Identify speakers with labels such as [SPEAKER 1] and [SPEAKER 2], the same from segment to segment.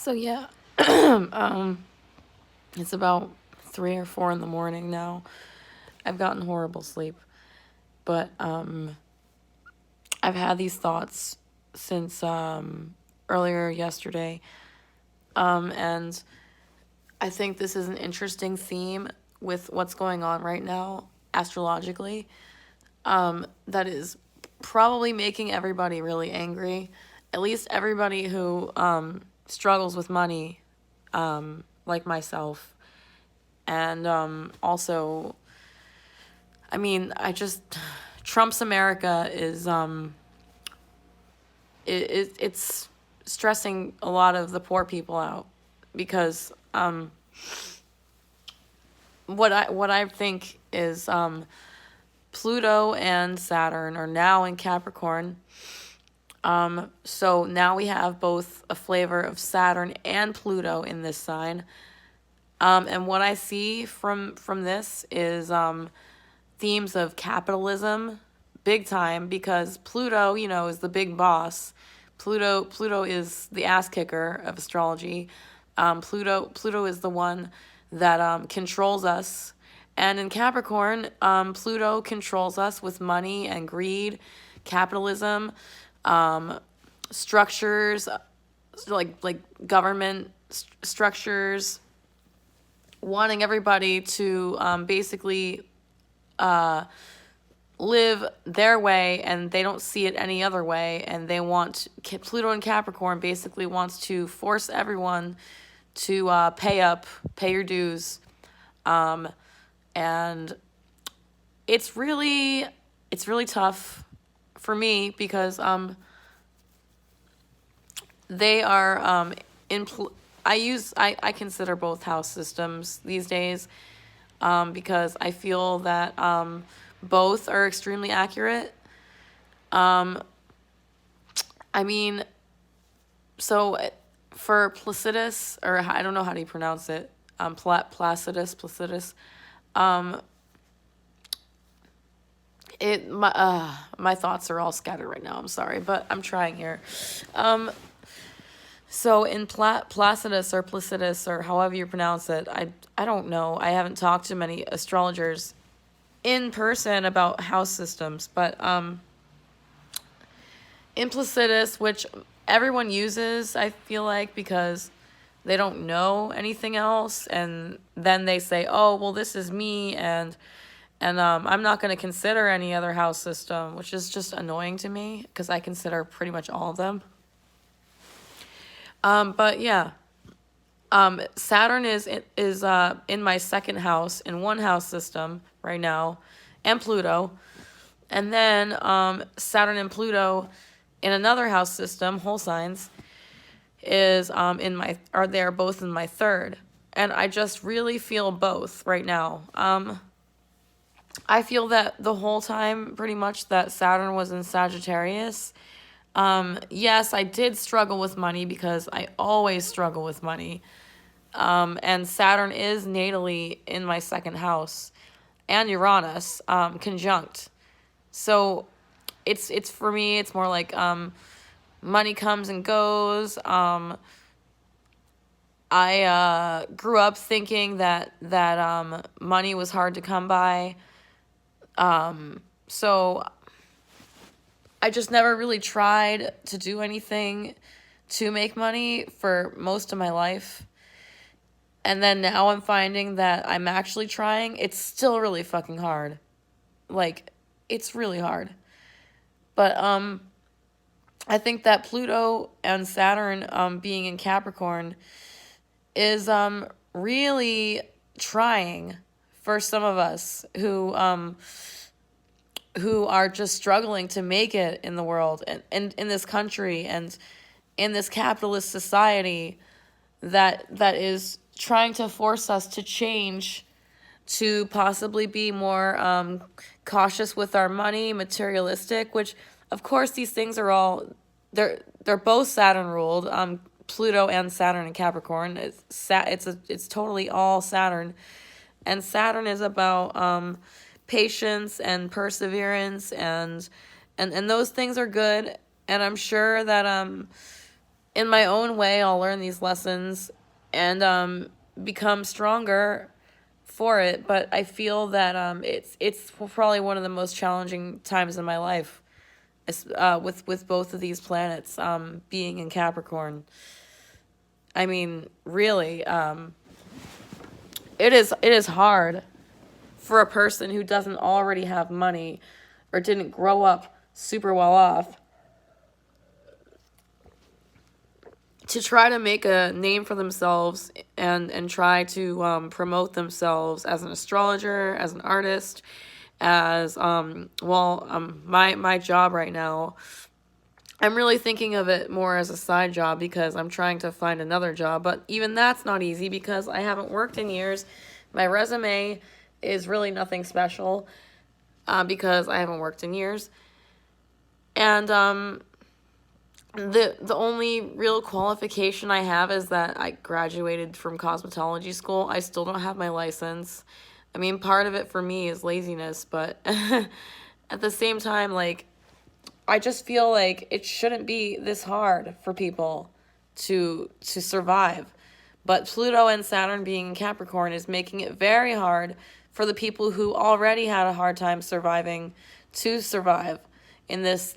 [SPEAKER 1] So yeah, it's about 3 or 4 in the morning now. I've gotten horrible sleep, but I've had these thoughts since earlier yesterday, and I think this is an interesting theme with what's going on right now astrologically. That is probably making everybody really angry, at least everybody who struggles with money, like myself. And also, I mean, Trump's America is it's stressing a lot of the poor people out because what I think is Pluto and Saturn are now in Capricorn. So now we have both a flavor of Saturn and Pluto in this sign. And what I see from this is themes of capitalism, big time, because Pluto, is the big boss. Pluto is the ass kicker of astrology. Pluto is the one that controls us. And in Capricorn, Pluto controls us with money and greed, capitalism, structures, like government structures, wanting everybody to basically live their way, and they don't see it any other way. And Pluto in Capricorn basically wants to force everyone to pay your dues, and it's really tough for me because they are I consider both house systems these days, because I feel that both are extremely accurate. I mean, so for Placidus, or I don't know how do you pronounce it, Placidus, my thoughts are all scattered right now. I'm sorry, but I'm trying here. So in Placidus or Placidus or however you pronounce it, I don't know. I haven't talked to many astrologers in person about house systems, but in Placidus, which everyone uses, I feel like, because they don't know anything else, and then they say, "Oh, well, this is me," and I'm not going to consider any other house system, which is just annoying to me because I consider pretty much all of them. But yeah, Saturn is in my second house in one house system right now, and Pluto, and then Saturn and Pluto in another house system, whole signs, is they're both in my third, and I just really feel both right now. I feel that the whole time, pretty much, that Saturn was in Sagittarius. Yes, I did struggle with money because I always struggle with money. And Saturn is natally in my second house, and Uranus, conjunct. So it's for me, it's more like money comes and goes. I grew up thinking that money was hard to come by. So I just never really tried to do anything to make money for most of my life. And then now I'm finding that I'm actually trying. It's still really fucking hard. Like, it's really hard. But I think that Pluto and Saturn being in Capricorn is really trying for some of us who are just struggling to make it in the world, and in this country, and in this capitalist society that is trying to force us to change, to possibly be more cautious with our money, materialistic, which of course these things are all, they're both Saturn ruled, Pluto and Saturn in Capricorn. It's totally all Saturn, and Saturn is about patience and perseverance, and those things are good, and I'm sure that in my own way, I'll learn these lessons and become stronger for it. But I feel that it's probably one of the most challenging times in my life, with both of these planets being in Capricorn. I mean, really, it is hard for a person who doesn't already have money or didn't grow up super well off to try to make a name for themselves and try to promote themselves as an astrologer, as an artist, as my job right now. I'm really thinking of it more as a side job because I'm trying to find another job, but even that's not easy because I haven't worked in years. My resume is really nothing special because I haven't worked in years. And the only real qualification I have is that I graduated from cosmetology school. I still don't have my license. I mean, part of it for me is laziness, but at the same time, like, I just feel like it shouldn't be this hard for people to survive. But Pluto and Saturn being in Capricorn is making it very hard for the people who already had a hard time surviving to survive in this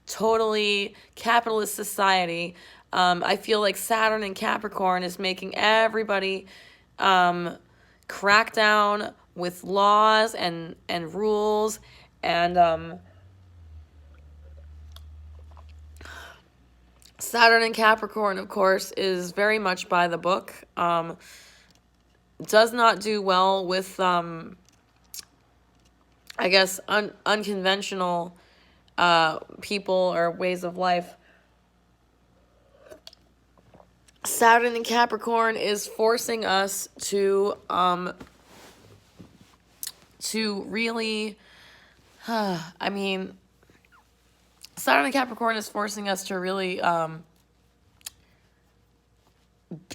[SPEAKER 1] totally capitalist society. I feel like Saturn and Capricorn is making everybody crack down with laws and rules and Saturn and Capricorn, of course, is very much by the book. Does not do well with, I guess, unconventional people or ways of life. Saturn and Capricorn is forcing us to really, I mean, Saturn and Capricorn is forcing us to really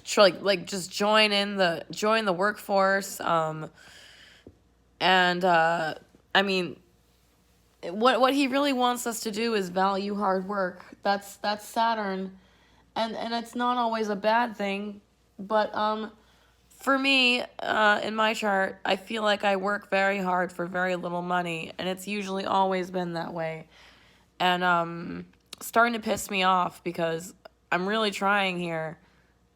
[SPEAKER 1] just join the workforce, and I mean, what he really wants us to do is value hard work. That's Saturn, and it's not always a bad thing, but for me, in my chart, I feel like I work very hard for very little money, and it's usually always been that way. And starting to piss me off because I'm really trying here,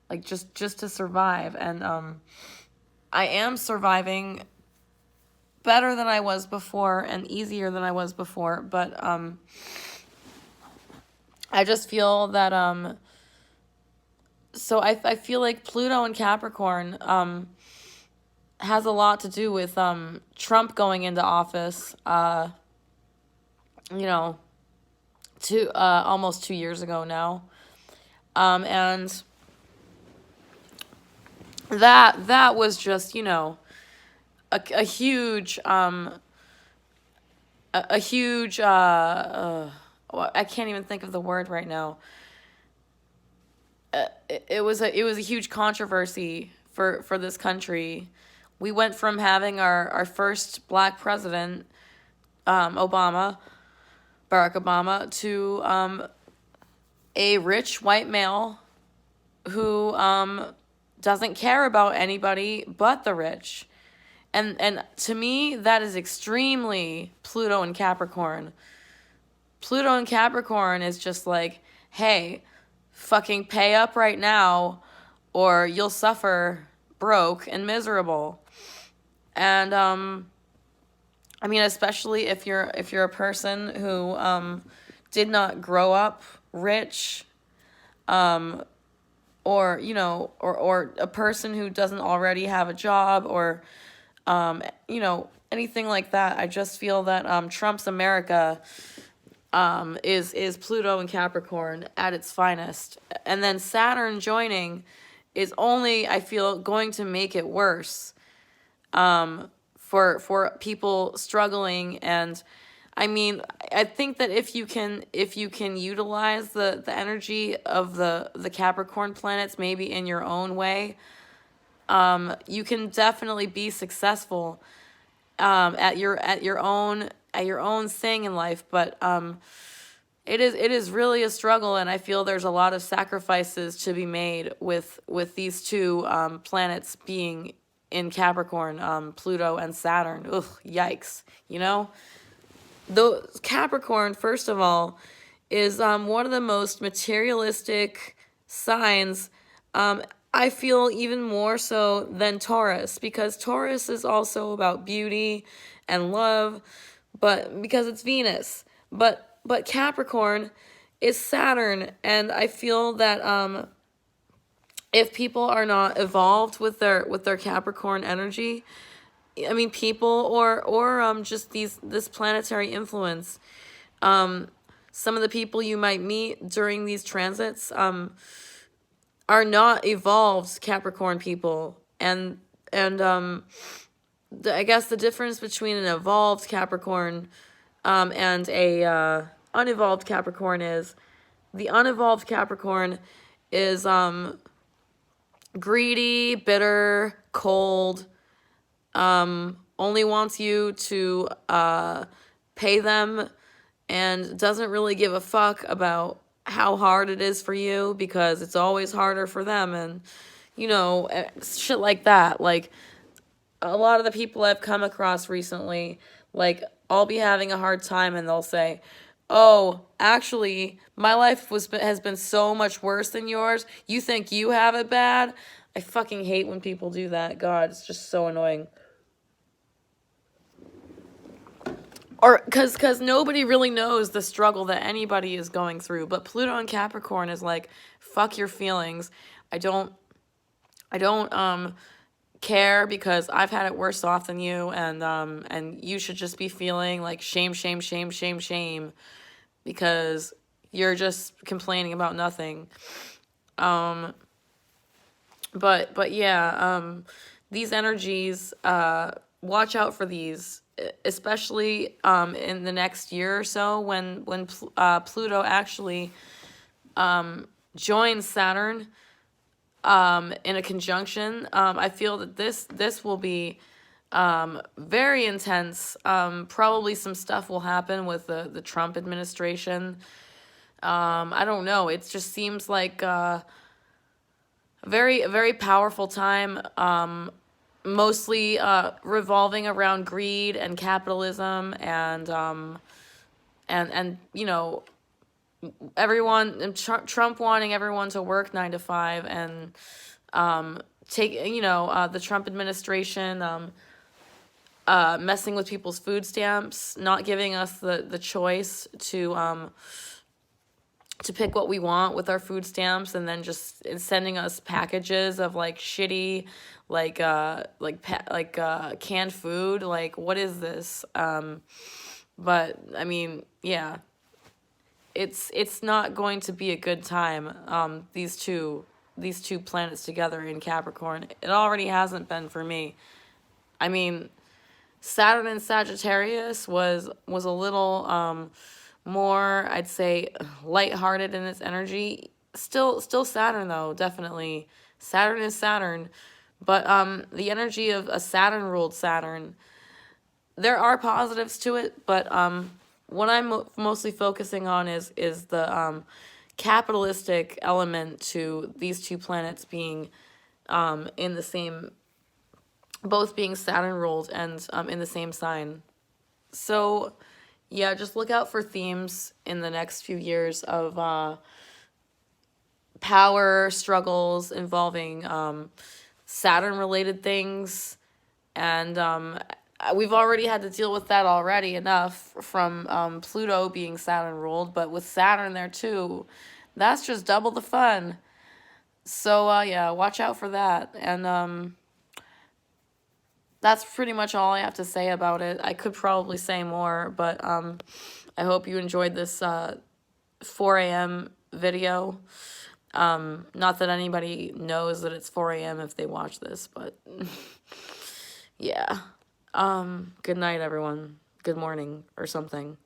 [SPEAKER 1] like just to survive, and I am surviving better than I was before and easier than I was before, but I just feel that so I feel like Pluto and Capricorn has a lot to do with Trump going into office, you know, almost 2 years ago now. And that was just, a huge I can't even think of the word right now. It was a huge controversy for this country. We went from having our first black president, Barack Obama, to a rich white male who doesn't care about anybody but the rich. And to me, that is extremely Pluto and Capricorn. Pluto and Capricorn is just like, hey, fucking pay up right now or you'll suffer broke and miserable. And I mean, especially if you're a person who did not grow up rich, or or a person who doesn't already have a job, or anything like that. I just feel that Trump's America is Pluto and Capricorn at its finest, and then Saturn joining is only, I feel, going to make it worse for people struggling. And I mean, I think that if you can utilize the energy of the Capricorn planets maybe in your own way, you can definitely be successful at your own thing in life. But it is really a struggle, and I feel there's a lot of sacrifices to be made with these two planets being in Capricorn, Pluto and Saturn. Ugh, yikes. You know, the Capricorn, first of all, is one of the most materialistic signs. I feel even more so than Taurus, because Taurus is also about beauty and love, but because it's Venus. But Capricorn is Saturn, and I feel that if people are not evolved with their Capricorn energy, I mean people or just this planetary influence, some of the people you might meet during these transits are not evolved Capricorn people, and I guess the difference between an evolved Capricorn and a unevolved Capricorn is the unevolved Capricorn is greedy, bitter, cold, only wants you to pay them, and doesn't really give a fuck about how hard it is for you, because it's always harder for them, and shit like that. Like, a lot of the people I've come across recently, like, I'll be having a hard time and they'll say, "Oh, actually, my life has been so much worse than yours. You think you have it bad?" I fucking hate when people do that. God, it's just so annoying. Or cuz nobody really knows the struggle that anybody is going through, but Pluto and Capricorn is like, fuck your feelings. I don't care, because I've had it worse off than you, and you should just be feeling like shame, shame, shame, shame, shame, because you're just complaining about nothing. But yeah, these energies, watch out for these, especially in the next year or so, when Pluto actually joins Saturn in a conjunction. I feel that this will be very intense. Probably some stuff will happen with the Trump administration. I don't know. It just seems like a very powerful time. Mostly revolving around greed and capitalism, and everyone, Trump wanting everyone to work 9 to 5, and the Trump administration messing with people's food stamps, not giving us the choice to pick what we want with our food stamps, and then just sending us packages of like shitty, canned food. Like, what is this? But I mean, yeah, it's not going to be a good time. These two planets together in Capricorn. It already hasn't been for me. I mean, Saturn in Sagittarius was a little more, I'd say, lighthearted in its energy. Still Saturn though, definitely. Saturn is Saturn, but the energy of a Saturn ruled Saturn, there are positives to it, but what I'm mostly focusing on is the capitalistic element to these two planets being in the same, both being Saturn ruled and in the same sign. So yeah, just look out for themes in the next few years of power struggles involving Saturn related things, and we've already had to deal with that already enough from Pluto being Saturn ruled, but with Saturn there too, that's just double the fun. So yeah, watch out for that. And that's pretty much all I have to say about it. I could probably say more, but I hope you enjoyed this 4 a.m. video. Not that anybody knows that it's 4 a.m. if they watch this, but yeah. Good night, everyone. Good morning or something.